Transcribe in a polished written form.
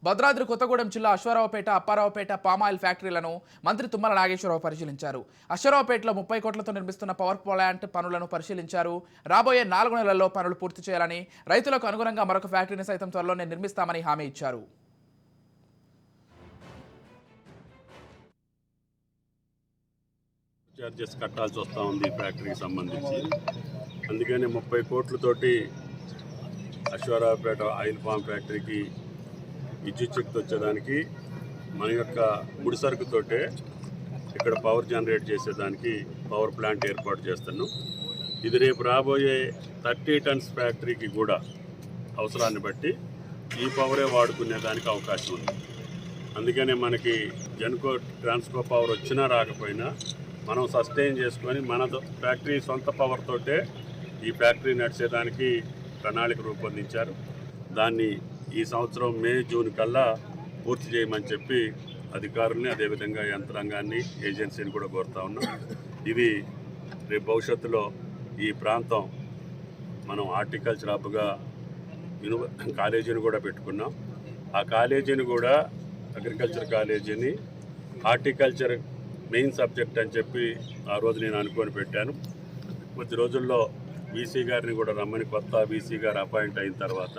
భద్రాద్రి కొత్తగూడెం జిల్లా అశ్వారావుపేట, అప్పారావుపేట పామాయిల్ ఫ్యాక్టరీలను మంత్రి తుమ్మల నాగేశ్వరరావు పరిశీలించారు. అశ్వారావుపేటలో 30 కోట్లతో నిర్మిస్తున్న పవర్ ప్లాంట్ పనులను పరిశీలించారు. రాబోయే 4 నెలల్లో పనులు పూర్తి చేయాలని, రైతులకు అనుగుణంగా మరొక ఫ్యాక్టరీని సైతం త్వరలోనే నిర్మిస్తామని హామీ ఇచ్చారు. చార్జెస్ కట్టాల్సి వస్తూ ఉంది ఫ్యాక్టరీకి సంబంధించి. అందుకని 30 కోట్లతోటి అశ్వారావుపేట ఆయిల్ పామ్ ఫ్యాక్టరీకి విద్యుత్ శక్తి వచ్చేదానికి మన యొక్క ముడి సరుకుతోటే ఇక్కడ పవర్ జనరేట్ చేసేదానికి పవర్ ప్లాంట్ ఏర్పాటు చేస్తున్నాం. ఇది రేపు రాబోయే 30 టన్స్ ఫ్యాక్టరీకి కూడా అవసరాన్ని బట్టి ఈ పవరే వాడుకునేదానికి అవకాశం ఉంది. అందుకనే మనకి జెన్కో ట్రాన్స్కో పవర్ వచ్చినా రాకపోయినా మనం సస్టైన్ చేసుకొని మన ఫ్యాక్టరీ సొంత పవర్ తోటే ఈ ఫ్యాక్టరీ నడిచేదానికి ప్రణాళిక రూపొందించారు. దాన్ని ఈ సంవత్సరం మే జూన్ కల్లా పూర్తి చేయమని చెప్పి అధికారుల్ని, అదేవిధంగా యంత్రాంగాన్ని, ఏజెన్సీని కూడా కోరుతా ఉన్నాం. ఇది రేపు భవిష్యత్తులో ఈ ప్రాంతం మనం హార్టికల్చర్ హబ్గా కాలేజీని కూడా పెట్టుకున్నాం. ఆ కాలేజీని కూడా అగ్రికల్చర్ కాలేజీని హార్టికల్చర్ మెయిన్ సబ్జెక్ట్ అని చెప్పి ఆ రోజు నేను అనుకొని పెట్టాను. కొద్ది రోజుల్లో వీసీ గారిని కూడా రమ్మని, కొత్త వీసీ గారు అపాయింట్ అయిన తర్వాత